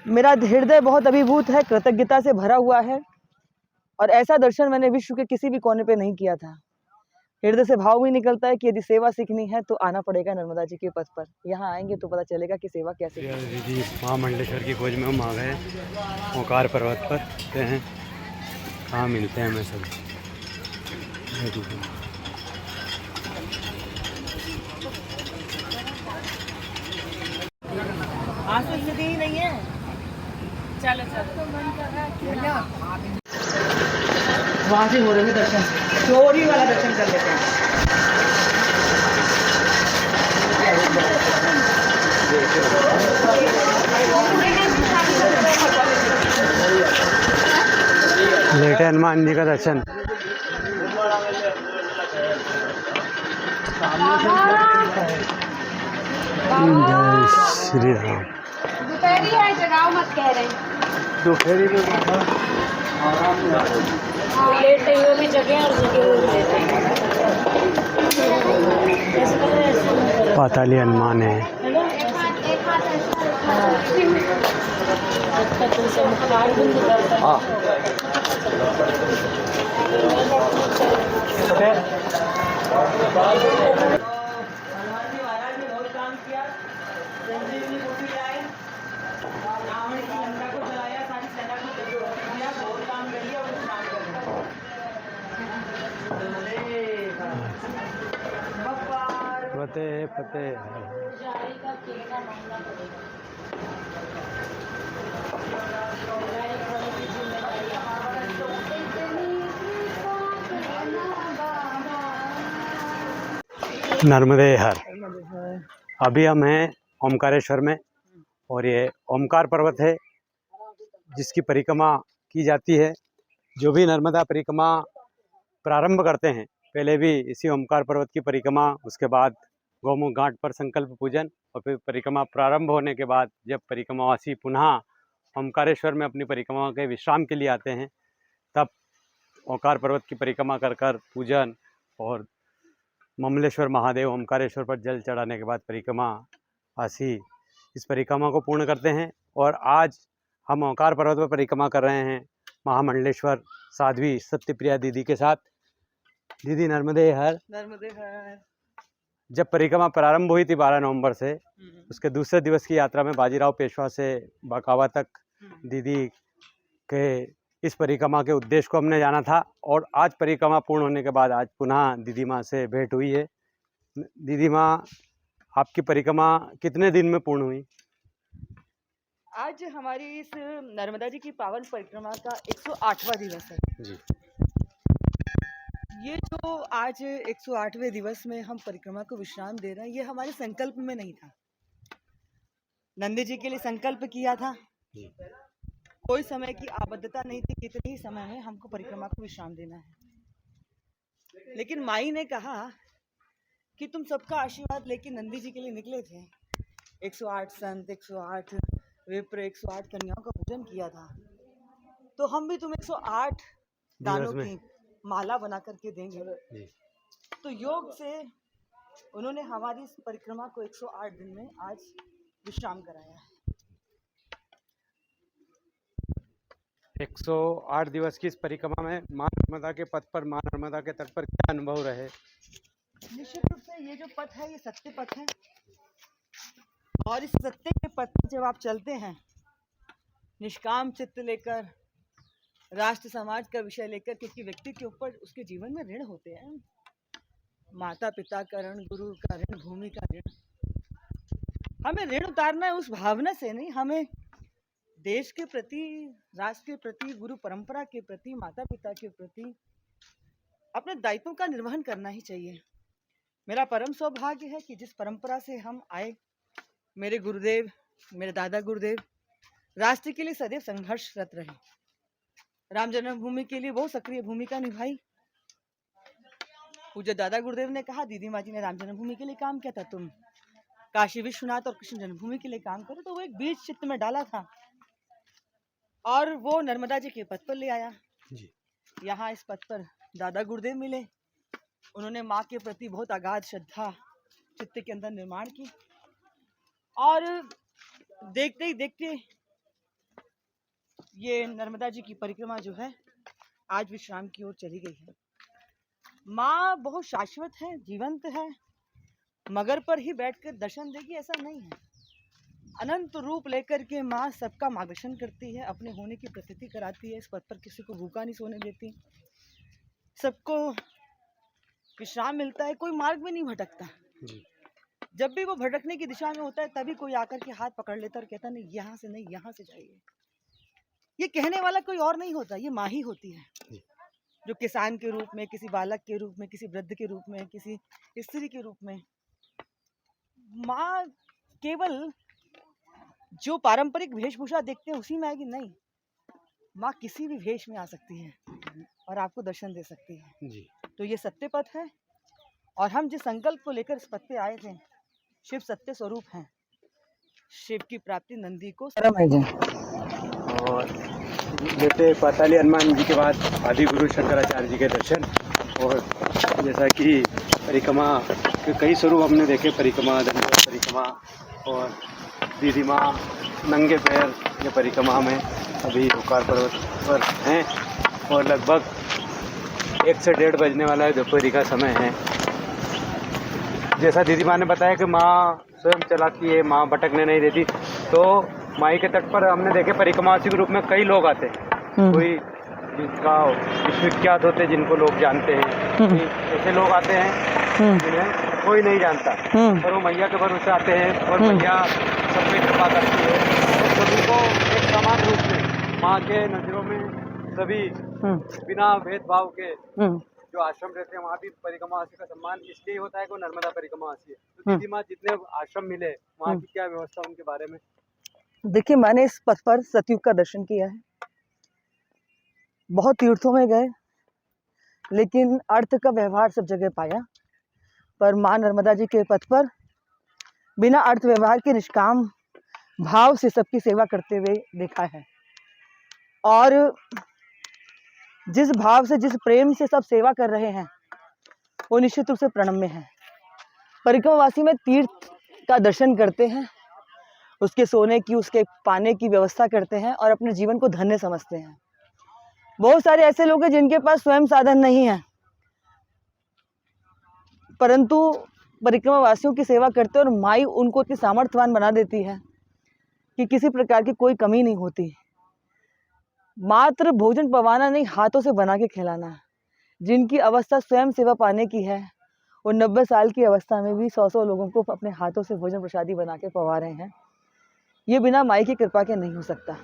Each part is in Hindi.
मेरा हृदय बहुत अभिभूत है, कृतज्ञता से भरा हुआ है और ऐसा दर्शन मैंने विश्व के किसी भी कोने पे नहीं किया था। हृदय से भाव भी निकलता है कि यदि सेवा सीखनी है तो आना पड़ेगा नर्मदा जी के पथ पर। यहाँ आएंगे तो पता चलेगा कि सेवा कैसे की जाती है। दीदी महामंडलेश्वर की खोज में हम आ गए ओंकार पर्वत पर ते हैं, कहाँ मिलते हैं हमें सब। आंसू स्थिति ही नहीं है। चलो चलो वहाँ से हो रहे हैं दर्शन, चोरी वाला दर्शन कर लेते हैं। लेटे हनुमान जी का दर्शन। जय श्री राम। दोपहरी है, जगाओ मत कह रहे हैं। दोपहरी में लेटे हुए भी जगह और जगह हुए भी लेटे हैं। पाताली हनुमान है। फतेह फतेह। नर्मदे हर। अभी हम हैं ओमकारेश्वर में और ये ओमकार पर्वत है जिसकी परिक्रमा की जाती है। जो भी नर्मदा परिक्रमा प्रारंभ करते हैं पहले भी इसी ओमकार पर्वत की परिक्रमा, उसके बाद गौमुख घाट पर संकल्प पूजन और फिर परिक्रमा प्रारंभ होने के बाद जब परिक्रमावासी पुनः ओमकारेश्वर में अपनी परिक्रमा के विश्राम के लिए आते हैं तब ओंकार पर्वत की परिक्रमा कर कर पूजन और ममलेश्वर महादेव ओमकारेश्वर पर जल चढ़ाने के बाद परिक्रमावासी इस परिक्रमा को पूर्ण करते हैं। और आज हम ओंकार पर्वत पर परिक्रमा कर रहे हैं महामंडलेश्वर साध्वी सत्यप्रिया दीदी के साथ। दीदी नर्मदे हर। नर्मदे हर। जब परिक्रमा प्रारंभ हुई थी 12 नवंबर से, उसके दूसरे दिवस की यात्रा में बाजीराव पेशवा से बकावा तक दीदी के इस परिक्रमा के उद्देश्य को हमने जाना था और आज परिक्रमा पूर्ण होने के बाद आज पुनः दीदी माँ से भेंट हुई है। दीदी माँ, आपकी परिक्रमा कितने दिन में पूर्ण हुई? आज हमारी इस नर्मदा जी की पावन परिक्रमा का 108वां दिवस है जी। ये जो आज 108वें दिवस में हम परिक्रमा को विश्राम दे रहे हैं, ये हमारे संकल्प में नहीं था। नंदी जी के लिए संकल्प किया था, कोई समय की आबद्धता नहीं थी, कितने ही समय में हमको परिक्रमा को विश्राम देना है। लेकिन माई ने कहा कि तुम सबका आशीर्वाद लेके नंदी जी के लिए निकले थे। 108 संत, 108 विप्र, 108 कन्याओं का पूजन किया था, तो हम भी तुम 108 दानों की माला बना करके देंगे। तो योग से उन्होंने हमारी इस परिक्रमा को 108 दिन में आज विश्राम कराया है। 108 दिवस की इस परिक्रमा में माँ नर्मदा के पथ पर, माँ नर्मदा के तट पर क्या अनुभव रहे? निश्चित रूप से ये जो पथ है ये सत्य पथ है और इस सत्य के पथ पर जब आप चलते हैं निष्काम चित्त लेकर, राष्ट्र समाज का विषय लेकर, क्योंकि व्यक्ति के ऊपर उसके जीवन में ऋण होते हैं, माता पिता का ऋण, गुरु का ऋण, भूमि का ऋण। हमें ऋण उतारना है उस भावना से नहीं, हमें देश के प्रति, राष्ट्र के प्रति, गुरु परंपरा के प्रति, माता पिता के प्रति अपने दायित्वों का निर्वहन करना ही चाहिए। मेरा परम सौभाग्य है कि जिस परंपरा से हम आए, मेरे गुरुदेव, मेरे दादा गुरुदेव राष्ट्र के लिए सदैव संघर्षरत रहे। राम जन्मभूमि के लिए बहुत सक्रिय भूमिका निभाई। पूज्य दादा गुरुदेव ने कहा, दीदी माँ जी ने राम जन्मभूमि के लिए काम किया था, तुम काशी विश्वनाथ और कृष्ण जन्मभूमि के लिए काम करो। तो वो एक बीज चित्त में डाला था और वो नर्मदा जी के पथ पर ले आया जी। यहाँ इस पथ पर दादा गुरुदेव मिले, उन्होंने माँ के प्रति बहुत अगाध श्रद्धा चित्त के अंदर निर्माण की और देखते ही देखते ये नर्मदा जी की परिक्रमा जो है आज विश्राम की ओर चली गई है। माँ बहुत शाश्वत है, जीवंत है, मगर पर ही बैठकर दर्शन देगी ऐसा नहीं है। अनंत रूप लेकर के माँ सबका मार्गदर्शन करती है, अपने होने की प्रतीति कराती है। इस पद पर किसी को भूखा नहीं सोने देती, सबको विश्राम मिलता है, कोई मार्ग में नहीं भटकता। जब भी वो भटकने की दिशा में होता है तभी कोई आकर के हाथ पकड़ लेता और कहता नहीं यहाँ से नहीं, यहाँ से जाइए। ये कहने वाला कोई और नहीं होता, ये माँ ही होती है, जो किसान के रूप में, किसी बालक के रूप में, किसी वृद्ध के रूप में, किसी स्त्री के रूप में। माँ केवल जो पारंपरिक वेशभूषा देखते हैं उसी में आएगी, नहीं, माँ किसी भी वेश में आ सकती है और आपको दर्शन दे सकती है जी। तो ये सत्य पथ है। और हम जिस संकल्प को लेकर इस पथ पे आए थे, शिव सत्य स्वरूप हैं, शिव की प्राप्ति नंदी को शर्म है। और जैसे पाताली हनुमान जी के बाद आदि गुरु शंकराचार्य जी के दर्शन, और जैसा कि परिक्रमा के कई स्वरूप हमने देखे, परिक्रमा, दंडवत परिक्रमा, और दीदी माँ नंगे पैर ये परिक्रमा में अभी ओमकार पर्वत पर हैं, और लगभग 1 से 1:30 बजने वाला है, दोपहरी का समय है। जैसा दीदी माँ ने बताया कि माँ स्वयं चलाती है, माँ भटकने नहीं देती, तो माई के तट पर हमने देखे परिक्रमावासी के रूप में कई लोग आते हैं। कोई जिनका विश्वविख्यात होते, जिनको लोग जानते हैं, कोई ऐसे लोग आते हैं जिन्हें कोई नहीं जानता, और वो मैया के भरोसे आते हैं, और मैया सब पे कृपा करती है, और सभी को एक समान रूप से माँ के नजरों में सभी बिना भेदभाव के जो आश्रम रहते हैं वहाँ भी परिक्रमावासी का सम्मान इसलिए होता है कि वो नर्मदा परिक्रमावासी है। तो दीदी माँ जितने आश्रम मिले वहाँ की क्या व्यवस्था, उनके बारे में? देखिए, मैंने इस पथ पर सतयुग का दर्शन किया है, बहुत तीर्थों में गए, लेकिन अर्थ का व्यवहार सब जगह पाया, पर माँ नर्मदा जी के पथ पर बिना अर्थ व्यवहार के निष्काम भाव से सबकी सेवा करते हुए देखा है। और जिस भाव से, जिस प्रेम से सब सेवा कर रहे हैं, वो निश्चित रूप से प्रणम्य है। परिक्रमावासी में तीर्थ का दर्शन करते हैं, उसके सोने की, उसके पाने की व्यवस्था करते हैं और अपने जीवन को धन्य समझते हैं। बहुत सारे ऐसे लोग हैं जिनके पास स्वयं साधन नहीं है, परंतु परिक्रमावासियों की सेवा करते हैं और माई उनको इतनी सामर्थ्यवान बना देती है कि किसी प्रकार की कोई कमी नहीं होती। मात्र भोजन पवाना नहीं, हाथों से बना के खिलाना। जिनकी अवस्था स्वयं सेवा पाने की है, वो 90 साल की अवस्था में भी 100 लोगों को अपने हाथों से भोजन प्रसादी बना के पवा रहे हैं। ये बिना माई की कृपा के नहीं हो सकता।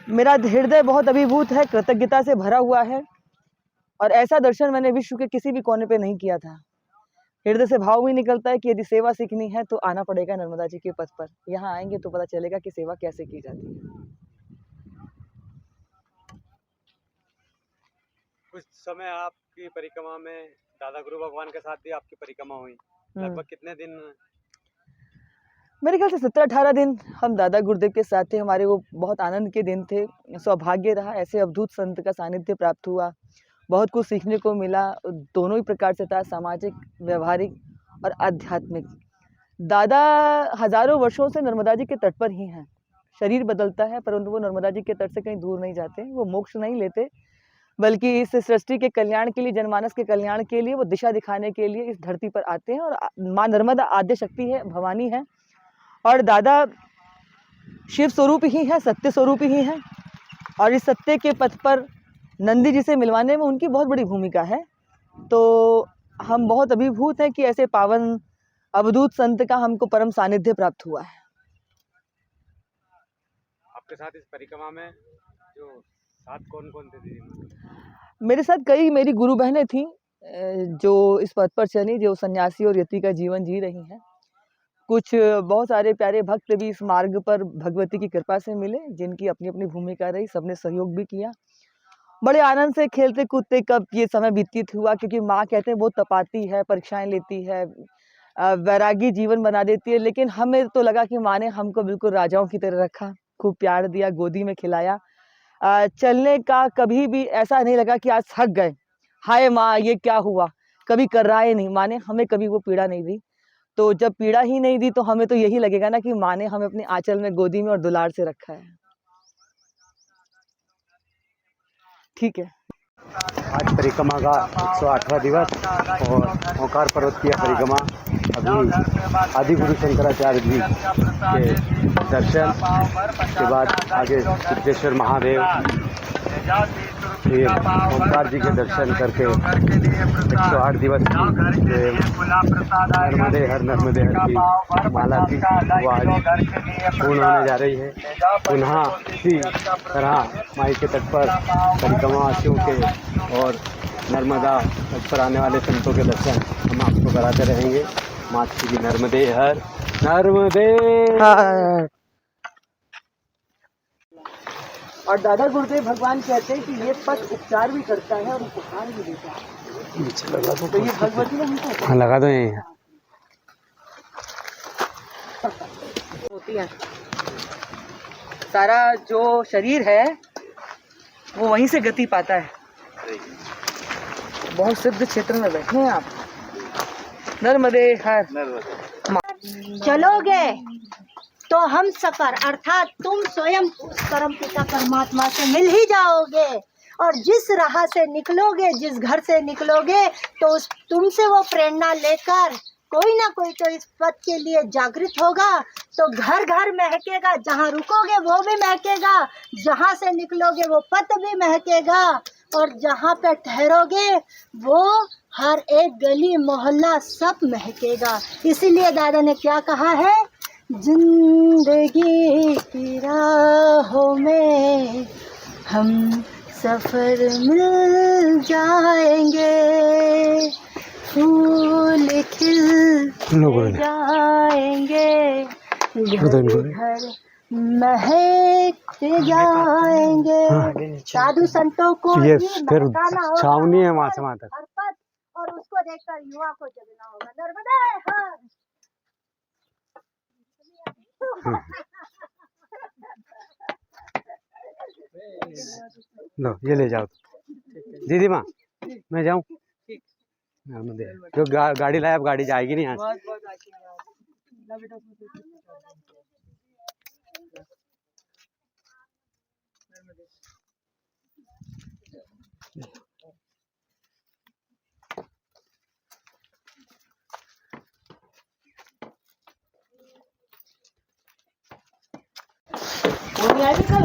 मेरा हृदय बहुत अभिभूत है, कृतज्ञता से भरा हुआ है, और ऐसा दर्शन मैंने विश्व के किसी भी कोने पे नहीं किया था। हृदय से भाव भी निकलता है कि यदि सेवा सीखनी है तो आना पड़ेगा नर्मदा जी के पथ पर। यहाँ आएंगे तो पता चलेगा कि सेवा कैसे की जाती है। कुछ समय आपकी परिक्रमा में दादा गुरु भगवान के साथ भी आपकी परिक्रमा हुई, लगभग कितने दिन? मेरे ख्याल से 17-18 दिन हम दादा गुरुदेव के साथ थे। हमारे वो बहुत आनंद के दिन थे। सौभाग्य रहा, ऐसे अवधूत संत का सानिध्य प्राप्त हुआ, बहुत कुछ सीखने को मिला। दोनों ही प्रकार से था, सामाजिक, व्यवहारिक और आध्यात्मिक। दादा हजारों वर्षों से नर्मदा जी के तट पर ही हैं। शरीर बदलता है परंतु वो नर्मदा जी के तट से कहीं दूर नहीं जाते, वो मोक्ष नहीं लेते, बल्कि इस सृष्टि के कल्याण के लिए, जनमानस के कल्याण के लिए, वो दिशा दिखाने के लिए इस धरती पर आते हैं। और माँ नर्मदा आद्य शक्ति है, भवानी है, और दादा शिव स्वरूप ही है, सत्य स्वरूप ही है। और इस सत्य के पथ पर नंदी जी से मिलवाने में उनकी बहुत बड़ी भूमिका है। तो हम बहुत अभिभूत हैं कि ऐसे पावन अवधूत संत का हमको परम सानिध्य प्राप्त हुआ है। आपके साथ इस परिक्रमा में जो साथ कौन कौन थे दीदी? मेरे साथ कई मेरी गुरु बहनें थीं जो इस पथ पर चली, जो सन्यासी और यति का जीवन जी रही हैं। कुछ बहुत सारे प्यारे भक्त भी इस मार्ग पर भगवती की कृपा से मिले, जिनकी अपनी अपनी भूमिका रही, सबने सहयोग भी किया। बड़े आनंद से खेलते कूदते कब ये समय व्यतीत हुआ, क्योंकि माँ कहते हैं वो तपाती है, परीक्षाएं लेती है, वैरागी जीवन बना देती है। लेकिन हमें तो लगा कि माँ ने हमको बिल्कुल राजाओं की तरह रखा, खूब प्यार दिया, गोदी में खिलाया। चलने का कभी भी ऐसा नहीं लगा कि आज थक गए, हाय माँ ये क्या हुआ, कभी कर रहा है नहीं। माँ ने हमें कभी वो पीड़ा नहीं दी। तो जब पीड़ा ही नहीं दी तो हमें तो यही लगेगा ना कि माँ ने हमें अपने आंचल में, गोदी में और दुलार से रखा है। ठीक है। आज परिक्रमा का 108वां दिवस और ओंकार पर्वत की यह परिक्रमा अभी आदि गुरु शंकराचार्य जी के दर्शन के बाद आगे सिद्धेश्वर महादेव फिर ओंकार जी के दर्शन करके 108 दिवस की नर्मदे हर की माला की वो आज पूर्ण होने जा रही है। पुनः इसी तरह माई के तट पर परिक्रमावासियों के और नर्मदा तट पर आने वाले संतों के दर्शन हम आपको कराते रहेंगे। माँ श्री नर्मदे हर और दादा गुरुदेव भगवान कहते हैं कि ये पथ उपचार भी करता है और उपहार भी देता है। तो ये भगवती ने हमको हाँ लगा दो यहीं होती है। सारा जो शरीर है वो वहीं से गति पाता है। बहुत सिद्ध क्षेत्र में बैठे हैं आप। नर्मदे हर। चलोगे तो हम सफर अर्थात तुम स्वयं उस परम पिता परमात्मा से मिल ही जाओगे। और जिस राह से निकलोगे, जिस घर से निकलोगे, तो उस तुमसे वो प्रेरणा लेकर कोई ना कोई तो इस पथ के लिए जागृत होगा। तो घर घर महकेगा, जहाँ रुकोगे वो भी महकेगा, जहाँ से निकलोगे वो पथ भी महकेगा, और जहाँ पे ठहरोगे वो हर एक गली मोहल्ला सब महकेगा। इसीलिए दादा ने क्या कहा है, जिंदगी की राहों में हम सफर मिल जाएंगे, फूल खिल जाएंगे, घर महकते जाएंगे। साधु संतों को ये भी फिर महकाना होगा छावनी है वहाँ से वहाँ तक। हर पथ, और उसको देखकर युवा को जगना होगा। नर्मदे हर। लो ये ले जाओ दीदी माँ, मैं जाऊँ जो गाड़ी लाया, अब गाड़ी जाएगी नहीं यहाँ से। कल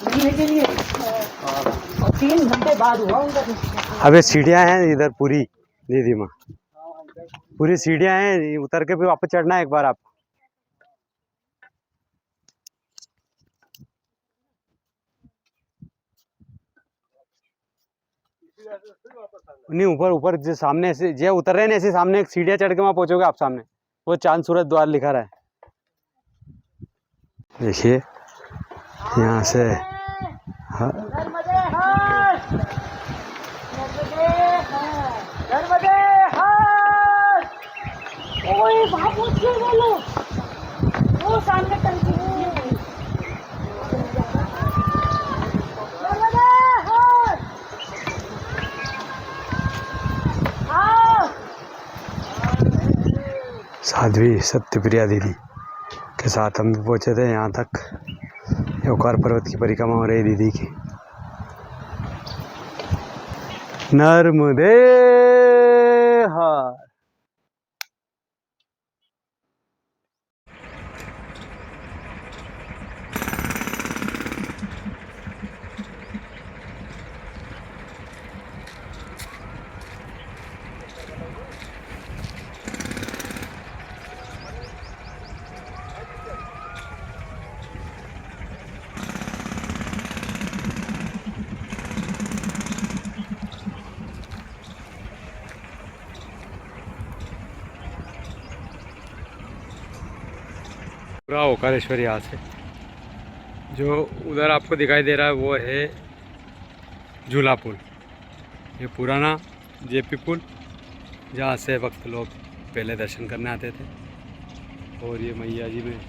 महीने के लिए और 3 घंटे बाद हुआ उनका। अबे सीढ़ियाँ हैं इधर पूरी दीदी माँ, पूरी सीढ़ियाँ हैं, उतर के भी वापस चढ़ना है एक बार आपको। नहीं ऊपर जो सामने से जो उतर रहे हैं ऐसे सामने एक सीढ़ियाँ चढ़ के वहाँ पहुँचोगे आप सामने, वो चांद सूरज द्वार लिखा रहा है। देखिए यहाँ से नर्मदे हर, नर्मदे हर, नर्मदे हर। ओए वहाँ पूछ के बोलो, वो सामने टंकी है। नर्मदे हर। आओ। साध्वी सत्यप्रिया दीदी के साथ हम भी पहुँचे थे यहाँ तक। ओंकार पर्वत की परिक्रमा हो रही दीदी की। नर्मदे हर। पूरा ओंकारेश्वर यहाँ से जो उधर आपको दिखाई दे रहा है वो है झूला पुल। ये पुराना जेपी पुल जहाँ से वक्त लोग पहले दर्शन करने आते थे। और ये मैया जी में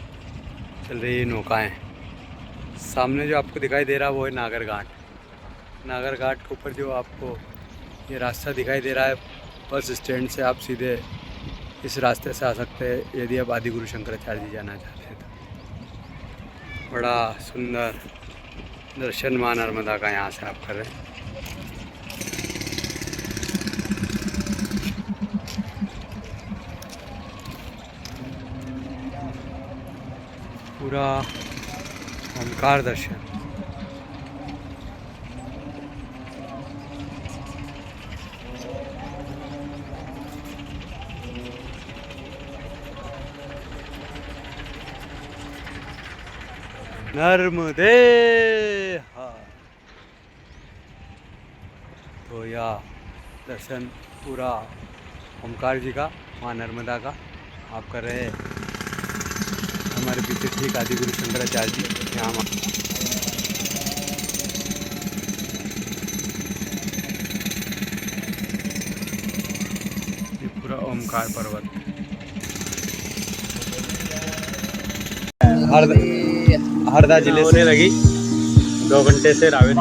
चल रही नौकाएं। सामने जो आपको दिखाई दे रहा है वो है नागर घाट। नागर घाट के ऊपर जो आपको ये रास्ता दिखाई दे रहा है, बस स्टैंड से आप सीधे इस रास्ते से आ सकते हैं यदि आप आदि गुरु शंकराचार्य जी जाना चाहते हैं तो। बड़ा सुंदर दर्शन माँ नर्मदा का यहाँ से आप कर रहे हैं। पूरा ओमकार दर्शन। नर्मदे हर। तो यह दर्शन पूरा ओमकार जी का, माँ नर्मदा का आप कर रहे हैं। हमारे पीछे ठीक आदिगुरु शंकराचार्य जी यहाँ ये पूरा ओमकार पर्वत। हरदा जिले से लगी 2 घंटे से रावेत